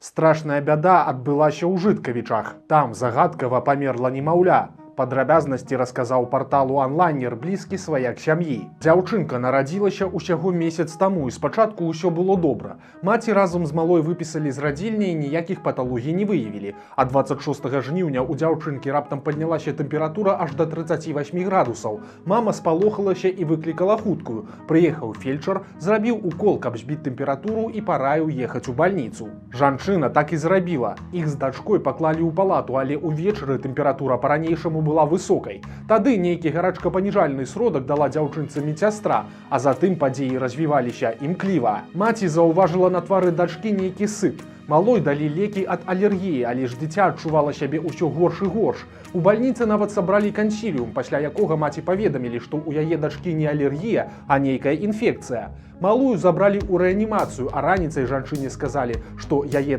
Страшная бяда адбылася ў Жыткавічах. Там загадкава памерла немаўля. Падрабязнасці расказаў парталу онлайнер блізкі сваяк сям'і. Дзяўчынка нарадзілася ўсяго месяц таму і спачатку ўсё было добра. Маці разам з малой выпісалі з радзільні і ніякіх паталогій не выявілі. А 26 жніўня ў дзяўчынкі раптам паднялася тэмпература аж да 38 градусаў. Мама спалохалася і выклікала хуткую. Прыехаў фельчар, зрабіў укол, каб збіць тэмпературу і параіў ехаць у бальніцу. Жанчына так і зрабіла. Іх з дачкой паклалі ў палату, але ўвечары тэмпература па-ранейшаму была высокай. Тады нейкі гарачкапаніжальны сродак дала дзяўчынцы медсястра, а затым падзеі развіваліся імкліва. Маці заўважыла на твары дачкі нейкі сып. Малой далі лекі ад алергіі, але ж дзіця адчувала сябе ўсё горш і горш. У бальніцы нават сабралі кансіліум, пасля якога маці паведамілі, што ў яе дачкі не алергія, а нейкая інфекцыя. Малую забралі ў рэанімацыю, а раніцай жанчыне сказалі, што яе